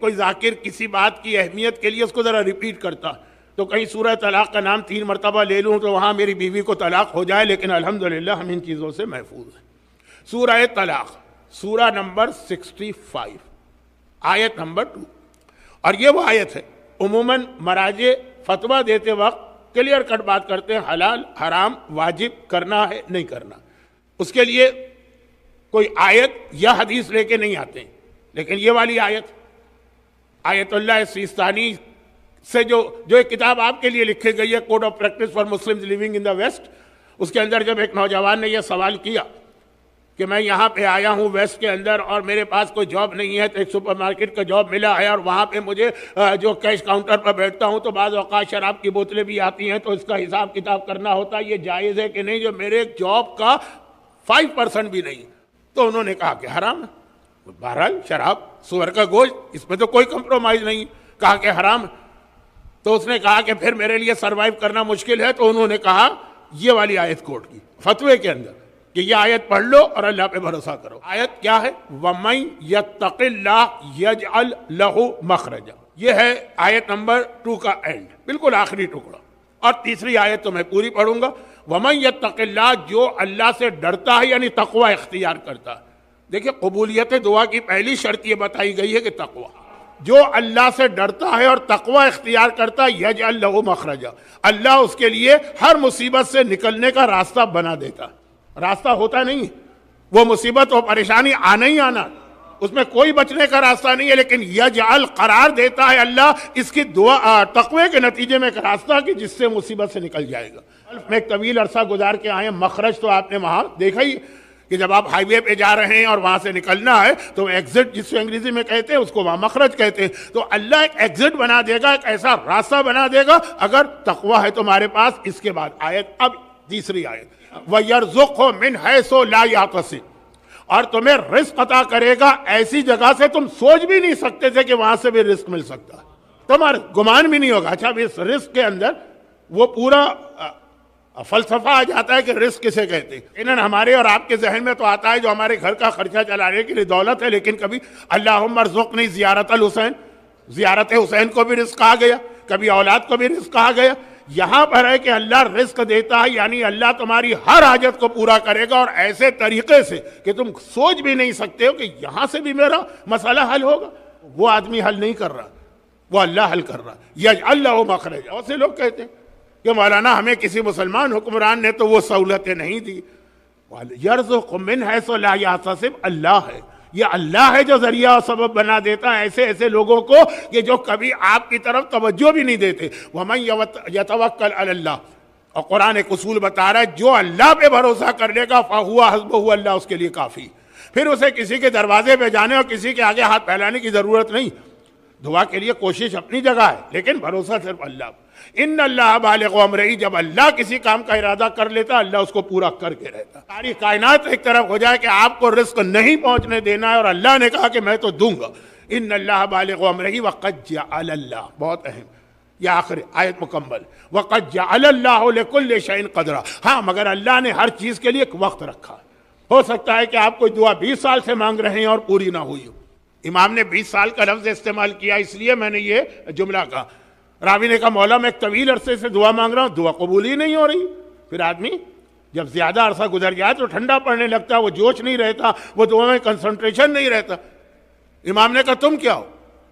کوئی ذاکر کسی بات کی اہمیت کے لیے اس کو ذرا ریپیٹ کرتا تو کہیں سورہ طلاق کا نام 3 مرتبہ لے لوں تو وہاں میری بیوی کو طلاق ہو جائے، لیکن الحمدللہ ہم ان چیزوں سے محفوظ ہیں۔ سورہ طلاق، سورہ نمبر 65، آیت نمبر 2، اور یہ وہ آیت ہے عموماً مراجع فتویٰ دیتے وقت کلیئر کٹ بات کرتے ہیں، حلال حرام واجب کرنا ہے نہیں کرنا، اس کے لیے کوئی آیت یا حدیث لے کے نہیں آتے ہیں۔ لیکن یہ والی آیت اللہ سیستانی سے جو ایک کتاب آپ کے لیے لکھی گئی ہے، code of practice for Muslims living in the West, اس کے اندر جب ایک نوجوان نے یہ سوال کیا کہ میں یہاں پہ آیا ہوں ویسٹ کے اندر اور میرے پاس کوئی جاب نہیں ہے، تو ایک سپر مارکیٹ کا جاب ملا ہے اور وہاں پہ مجھے جو کیش کاؤنٹر پر بیٹھتا ہوں تو بعض اوقات شراب کی بوتلیں بھی آتی ہیں، تو اس کا حساب کتاب کرنا ہوتا ہے، یہ جائز ہے کہ نہیں جو میرے جاب کا 5% بھی نہیں؟ تو انہوں نے کہا کہ حرام ہے۔ بہرحال شراب، سور کا گوشت، اس میں تو کوئی کمپرومائز نہیں، کہا کہ حرام ہے۔ تو اس نے کہا کہ پھر میرے لیے سروائیو کرنا مشکل ہے، تو انہوں نے کہا یہ والی آیت کوٹ کی فتوے کے اندر کہ یہ آیت پڑھ لو اور اللہ پہ بھروسہ کرو۔ آیت کیا ہے؟ وَمَن يَتَّقِ اللَّهَ يَجْعَلْ لَهُ مَخْرَجًا، یہ ہے آیت نمبر 2 کا اینڈ، بالکل آخری ٹکڑا۔ اور تیسری آیت تو میں پوری پڑھوں گا۔ وَمَن يَتَّقِ اللَّهَ، جو اللہ سے ڈرتا ہے یعنی تقوی اختیار کرتا ہے۔ دیکھیں قبولیت دعا کی پہلی شرط یہ بتائی گئی ہے کہ تقوی، جو اللہ سے ڈرتا ہے اور تقوی اختیار کرتا ہے، یجعل لہ مخرجا، اللہ اس کے لیے ہر مصیبت سے نکلنے کا راستہ بنا دیتا۔ راستہ ہوتا نہیں، وہ مصیبت اور پریشانی آنا ہی آنا، اس میں کوئی بچنے کا راستہ نہیں ہے، لیکن یجعل قرار دیتا ہے اللہ اس کی دعا تقوی کے نتیجے میں ایک راستہ کہ جس سے مصیبت سے نکل جائے گا۔ میں ایک طویل عرصہ گزار کے آئے ہیں، مخرج تو آپ نے وہاں دیکھا ہی کہ جب آپ ہائی وے پہ جا رہے ہیں اور وہاں سے نکلنا ہے تو ایگزٹ جس کو انگریزی میں کہتے ہیں اس کو وہاں مخرج کہتے ہیں، تو اللہ ایک ایگزٹ بنا دے گا، ایک ایسا راستہ بنا دے گا اگر تقوی ہے تمہارے پاس۔ اس کے بعد آیت، اب تیسری آیت، وَيَرْزُقْهُ مِنْ حَيْثُ لَا يَحْتَسِبُ، اور تمہیں رزق عطا کرے گا ایسی جگہ سے تم سوچ بھی نہیں سکتے تھے کہ وہاں سے بھی رزق مل سکتا ہے، تمہارا گمان بھی نہیں ہوگا۔ اچھا اس رزق کے اندر وہ پورا فلسفہ آ جاتا ہے کہ رزق کسے کہتے ہیں۔ انہاں ہمارے اور آپ کے ذہن میں تو آتا ہے جو ہمارے گھر کا خرچہ چلانے کے لیے دولت ہے، لیکن کبھی اللہم ارزقنی زیارت الحسین، زیارت حسین کو بھی رزق کہا گیا، کبھی اولاد کو بھی رزق کہا گیا۔ یہاں پر ہے کہ اللہ رزق دیتا ہے، یعنی اللہ تمہاری ہر حاجت کو پورا کرے گا اور ایسے طریقے سے کہ تم سوچ بھی نہیں سکتے ہو کہ یہاں سے بھی میرا مسئلہ حل ہوگا۔ وہ آدمی حل نہیں کر رہا، وہ اللہ حل کر رہا۔ یجعل لہ مخرجا، بہت سے لوگ کہتے ہیں کہ مولانا ہمیں کسی مسلمان حکمران نے تو وہ سہولتیں نہیں دی۔ یرزق من حیث لا یحتسب، اللہ ہے، یہ اللہ ہے جو ذریعہ اور سبب بنا دیتا ہے ایسے لوگوں کو کہ جو کبھی آپ کی طرف توجہ بھی نہیں دیتے۔ وَمَن يَتَوَکَّلْ عَلَى اللَّهِ، اور قرآن ایک اصول بتا رہا ہے جو اللہ پہ بھروسہ کر لے گا فَهُوَ حَسْبُهُ، اللہ اس کے لیے کافی۔ پھر اسے کسی کے دروازے پہ جانے اور کسی کے آگے ہاتھ پھیلانے کی ضرورت نہیں۔ دعا کے لیے کوشش اپنی جگہ ہے، لیکن بھروسہ صرف اللہ۔ ان اللہ بالغ امرہ، جب اللہ کسی کام کا ارادہ کر لیتا اللہ اس کو پورا کر کے رہتا۔ ساری کائنات ایک طرف ہو جائے کہ آپ کو رزق نہیں پہنچنے دینا ہے اور اللہ نے کہا کہ میں تو دوں گا۔ ان اللہ بالغ امرہ وقد جعل اللہ، بہت اہم، یہ آخری آیت مکمل، وقد جعل اللہ لکل شیء قدرا، ہاں مگر اللہ نے ہر چیز کے لیے ایک وقت رکھا۔ ہو سکتا ہے کہ آپ کوئی دعا 20 سال سے مانگ رہے ہیں اور پوری نہ ہوئی ہو۔ امام نے 20 سال کا لفظ استعمال کیا، اس لیے میں نے یہ جملہ کہا۔ راوی نے کہا مولا میں ایک طویل عرصے سے دعا مانگ رہا ہوں، دعا قبول ہی نہیں ہو رہی۔ پھر آدمی جب زیادہ عرصہ گزر جائے تو ٹھنڈا پڑنے لگتا، وہ جوش نہیں رہتا، وہ دعا میں کنسنٹریشن نہیں رہتا۔ امام نے کہا تم کیا ہو؟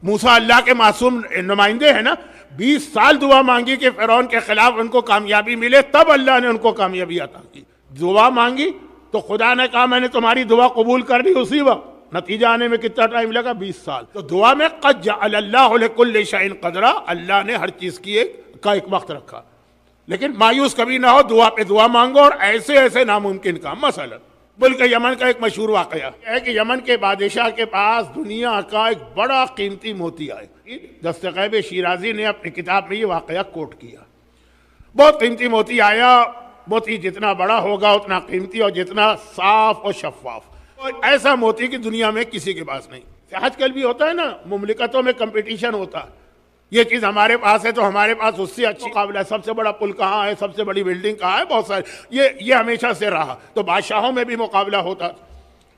موسیٰ اللہ کے معصوم نمائندے ہیں نا، 20 سال دعا مانگی کہ فرعون کے خلاف ان کو کامیابی ملے، تب اللہ نے ان کو کامیابی عطا کی۔ دعا مانگی تو خدا نے کہا میں نے تمہاری دعا قبول کر لی اسی وقت۔ نتیجہ آنے میں کتنا ٹائم لگا؟ 20 سال۔ تو دعا میں قد جعل اللہ لکل شیء قدرا، اللہ نے ہر چیز کی ایک وقت رکھا۔ لیکن مایوس کبھی نہ ہو، دعا پہ دعا مانگو اور ایسے ناممکن کام۔ مثلا ملک یمن کا ایک مشہور واقعہ ہے کہ یمن کے بادشاہ کے پاس دنیا کا ایک بڑا قیمتی موتی آئے۔ دستغیب شیرازی نے اپنی کتاب میں یہ واقعہ کوٹ کیا۔ بہت قیمتی موتی آیا، موتی جتنا بڑا ہوگا اتنا قیمتی اور جتنا صاف اور شفاف، اور ایسا موتی کی دنیا میں کسی کے پاس نہیں۔ آج کل بھی ہوتا ہے نا، مملکتوں میں کمپٹیشن ہوتا ہے، یہ چیز ہمارے پاس ہے تو ہمارے پاس اس سے اچھی مقابلہ ہے، سب سے بڑا پل کہاں ہے، سب سے بڑی بلڈنگ کہاں ہے، بہت سارے، یہ ہمیشہ سے رہا۔ تو بادشاہوں میں بھی مقابلہ ہوتا،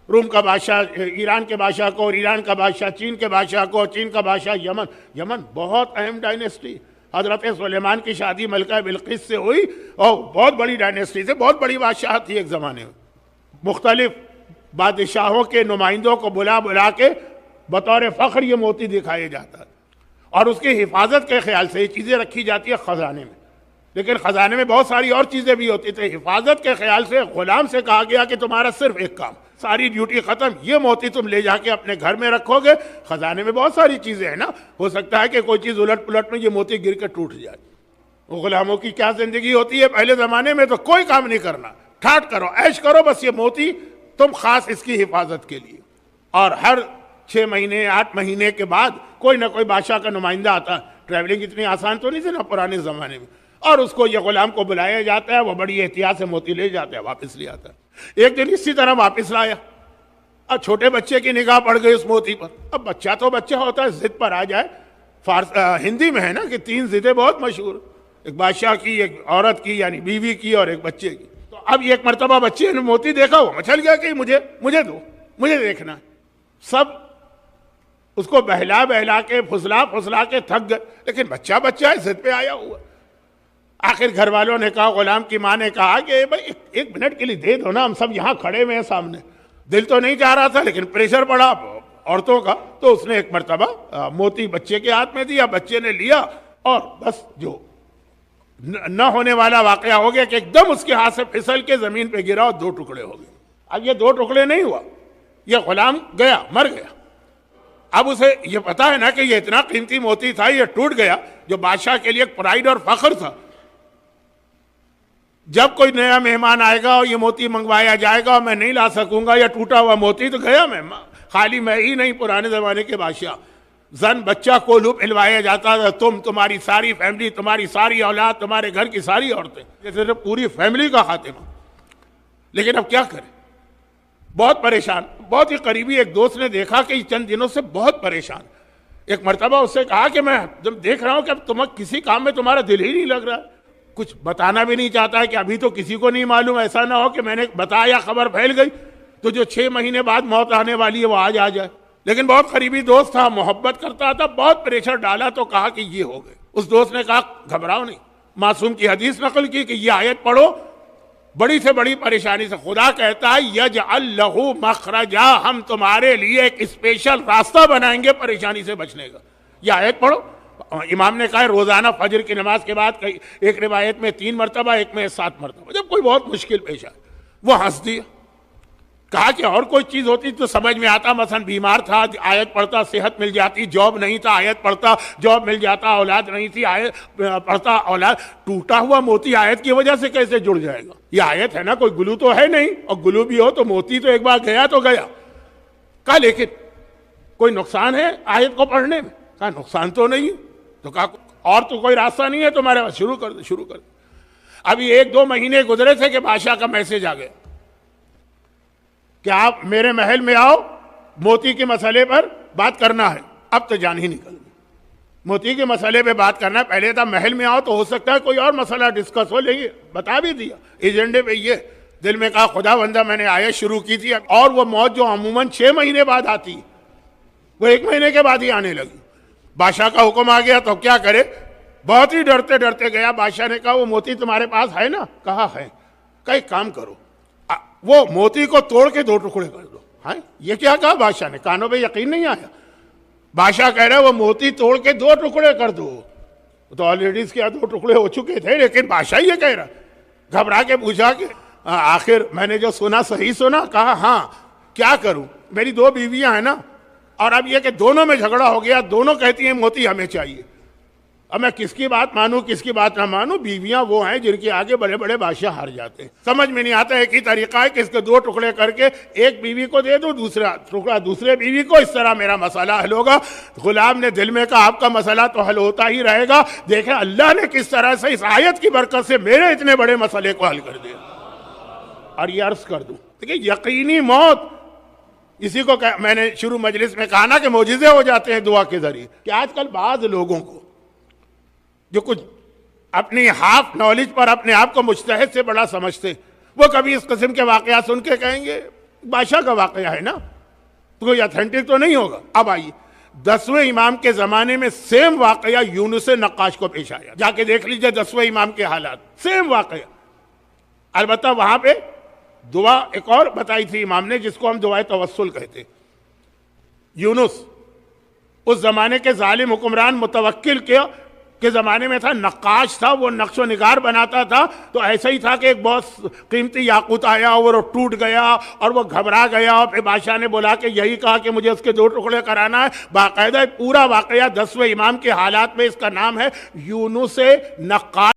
روم کا بادشاہ ایران کے بادشاہ کو، اور ایران کا بادشاہ چین کے بادشاہ کو، چین کا بادشاہ یمن. یمن بہت اہم ڈائنیسٹی، حضرت سلیمان کی شادی ملکہ بلقیس سے ہوئی، اور بہت بڑی ڈائنیسٹی سے، بہت بڑی بادشاہت تھی ایک زمانے میں. مختلف بادشاہوں کے نمائندوں کو بلا بلا کے بطور فخر یہ موتی دکھایا جاتا ہے، اور اس کی حفاظت کے خیال سے یہ چیزیں رکھی جاتی ہے خزانے میں. لیکن خزانے میں بہت ساری اور چیزیں بھی ہوتی تھیں. حفاظت کے خیال سے غلام سے کہا گیا کہ تمہارا صرف ایک کام، ساری ڈیوٹی ختم، یہ موتی تم لے جا کے اپنے گھر میں رکھو گے. خزانے میں بہت ساری چیزیں ہیں نا، ہو سکتا ہے کہ کوئی چیز الٹ پلٹ میں یہ موتی گر کے ٹوٹ جائے. وہ غلاموں کی کیا زندگی ہوتی ہے پہلے زمانے میں، تو کوئی کام نہیں کرنا، ٹھاٹ کرو، عیش کرو، بس یہ موتی تم خاص اس کی حفاظت کے لیے. اور ہر 6 مہینے 8 مہینے کے بعد کوئی نہ کوئی بادشاہ کا نمائندہ آتا. ٹریولنگ اتنی آسان تو نہیں تھی نا پرانے زمانے میں، اور اس کو یہ غلام کو بلایا جاتا ہے، وہ بڑی احتیاط سے موتی لے جاتا ہے، واپس لے آتا ہے. ایک دن اسی طرح واپس لایا. اب چھوٹے بچے کی نگاہ پڑ گئی اس موتی پر. اب بچہ تو بچہ ہوتا ہے، ضد پر آ جائے. ہندی میں ہے نا کہ 3 ضدیں بہت مشہور، ایک بادشاہ کی، ایک عورت کی یعنی بیوی کی، اور ایک بچے کی. تو اب ایک مرتبہ بچے نے موتی دیکھا، وہ مچل گیا کہ مجھے دو، مجھے دیکھنا. سب اس کو بہلا بہلا کے پھسلا کے تھک گئے، لیکن بچہ ہے، ضد پہ آیا ہوا. آخر گھر والوں نے کہا، غلام کی ماں نے کہا کہ بھائی 1 منٹ کے لیے دے دو نا، ہم سب یہاں کھڑے ہوئے ہیں سامنے. دل تو نہیں چاہ رہا تھا، لیکن پریشر پڑا عورتوں کا، تو اس نے ایک مرتبہ موتی بچے کے ہاتھ میں دیا. بچے نے لیا، اور بس جو نہ ہونے والا واقعہ ہو گیا کہ ایک دم اس کے ہاتھ سے پھسل کے زمین پہ گرا اور 2 ٹکڑے ہو گئے. اب یہ 2 ٹکڑے نہیں ہوا، یہ غلام گیا، مر گیا. اب اسے یہ پتا ہے نا کہ یہ اتنا قیمتی موتی تھا، یہ ٹوٹ گیا، جو بادشاہ کے لیے ایک پرائیڈ اور فخر تھا. جب کوئی نیا مہمان آئے گا اور یہ موتی منگوایا جائے گا اور میں نہیں لا سکوں گا، یا ٹوٹا ہوا موتی، تو گیا میں. خالی میں ہی نہیں، پرانے زمانے کے بادشاہ، زن بچہ کو لو پھلوایا جاتا تھا. تمہاری ساری فیملی، تمہاری ساری اولاد، تمہارے گھر کی ساری عورتیں، جیسے پوری فیملی کا خاتمہ. لیکن اب کیا کریں، بہت پریشان. بہت ہی قریبی ایک دوست نے دیکھا کہ چند دنوں سے بہت پریشان. ایک مرتبہ اس سے کہا کہ میں جب دیکھ رہا ہوں کہ اب تمہیں کسی کام میں تمہارا دل ہی نہیں لگ رہا، کچھ بتانا بھی نہیں چاہتا ہے کہ ابھی تو کسی کو نہیں معلوم. ایسا نہ ہو کہ میں نے بتایا، خبر پھیل گئی تو جو 6 مہینے بعد موت آنے والی ہے وہ آج آ جائے. لیکن بہت قریبی دوست تھا، محبت کرتا تھا، بہت پریشر ڈالا تو کہا کہ یہ ہو گئے. اس دوست نے کہا گھبراؤ نہیں، معصوم کی حدیث نقل کی کہ یہ آیت پڑھو، بڑی سے بڑی پریشانی سے خدا کہتا ہے یجعل لہ مخرجا، ہم تمہارے لیے ایک اسپیشل راستہ بنائیں گے پریشانی سے بچنے کا. یہ آیت پڑھو. امام نے کہا روزانہ فجر کی نماز کے بعد، ایک روایت میں 3 مرتبہ، ایک میں 7 مرتبہ. جب کوئی بہت مشکل پیش آئے، وہ ہنس دیا. کہا کہ اور کوئی چیز ہوتی تو سمجھ میں آتا، مثلا بیمار تھا، آیت پڑھتا صحت مل جاتی، جاب نہیں تھا، آیت پڑھتا جاب مل جاتا، اولاد نہیں تھی، آیت پڑھتا اولاد. ٹوٹا ہوا موتی آیت کی وجہ سے کیسے جڑ جائے گا؟ یہ آیت ہے نا، کوئی گلو تو ہے نہیں، اور گلو بھی ہو تو موتی تو ایک بار گیا تو گیا. کہا لیکن کوئی نقصان ہے آیت کو پڑھنے میں؟ کہا نقصان تو نہیں. تو کہا اور تو کوئی راستہ نہیں ہے تمہارے پاس؟ شروع کر دے. ابھی 1-2 مہینے گزرے تھے کہ بادشاہ کا میسج آ گیا کہ آپ میرے محل میں آؤ، موتی کے مسئلے پر بات کرنا ہے. اب تو جان ہی نکل گئی، موتی کے مسئلے پہ بات کرنا ہے. پہلے تھا محل میں آؤ تو ہو سکتا ہے کوئی اور مسئلہ ڈسکس ہو، لیکن بتا بھی دیا ایجنڈے پہ یہ. دل میں کہا خدا بندہ، میں نے آیت شروع کی تھی، اور وہ موت جو عموماً 6 مہینے بعد آتی وہ 1 مہینے کے بعد ہی آنے لگی. بادشاہ کا حکم آ گیا تو کیا کرے، بہت ہی ڈرتے ڈرتے گیا. بادشاہ نے کہا وہ موتی تمہارے پاس ہے نا؟ کہا ہے. کہا ایک کام کرو، وہ موتی کو توڑ کے 2 ٹکڑے کر دو. ہاں یہ کیا کہا بادشاہ نے؟ کانوں پہ یقین نہیں آیا. بادشاہ کہہ رہا ہے وہ موتی توڑ کے 2 ٹکڑے کر دو. تو آلریڈی اس کے 2 ٹکڑے ہو چکے تھے، لیکن بادشاہ یہ کہہ رہا. گھبرا کے پوچھا کہ آخر میں نے جو سنا صحیح سنا؟ کہا ہاں. کیا کروں، میری 2 بیویاں ہیں نا، اور اب یہ کہ دونوں میں جھگڑا ہو گیا، دونوں کہتی ہیں موتی ہمیں چاہیے. اب میں کس کی بات مانوں کس کی بات نہ مانوں؟ بیویاں وہ ہیں جن کے آگے بڑے بڑے بادشاہ ہار جاتے ہیں. سمجھ میں نہیں آتا. ایک ہی طریقہ ہے کہ اس کے 2 ٹکڑے کر کے ایک بیوی کو دے دو، دوسرا ٹکڑا دوسرے بیوی کو، اس طرح میرا مسئلہ حل ہوگا. غلام نے دل میں کہا آپ کا مسئلہ تو حل ہوتا ہی رہے گا، دیکھیں اللہ نے کس طرح سے اس آیت کی برکت سے میرے اتنے بڑے مسئلے کو حل کر دیا. اور یہ عرض کر دوں دیکھیں یقینی موت، اسی کو میں نے شروع مجلس میں کہا نا کہ معجزے ہو جاتے ہیں دعا کے ذریعے. کہ آج کل بعض لوگوں کو جو کچھ اپنی ہاف نالج پر اپنے آپ کو مجتہد سے بڑا سمجھتے، وہ کبھی اس قسم کے واقعات سن کے کہیں گے بادشاہ کا واقعہ ہے نا، تو کوئی اتھینٹک تو نہیں ہوگا۔ اب آئیے 10ویں امام کے زمانے میں سیم واقعہ یونس نقاش کو پیش آیا، جا کے دیکھ لیجئے 10ویں امام کے حالات، سیم واقعہ۔ البتہ وہاں پہ دعا ایک اور بتائی تھی امام نے، جس کو ہم دعائے توسل کہتے ہیں۔ یونس اس زمانے کے ظالم حکمران متوکل کے زمانے میں تھا، نقاش تھا، وہ نقش و نگار بناتا تھا، تو ایسا ہی تھا کہ ایک بہت قیمتی یاقوت آیا اور وہ ٹوٹ گیا اور وہ گھبرا گیا، اور پھر بادشاہ نے بولا کہ یہی کہا کہ مجھے اس کے 2 ٹکڑے کرانا ہے۔ باقاعدہ پورا واقعہ 10ویں امام کے حالات میں، اس کا نام ہے یونس نقاش۔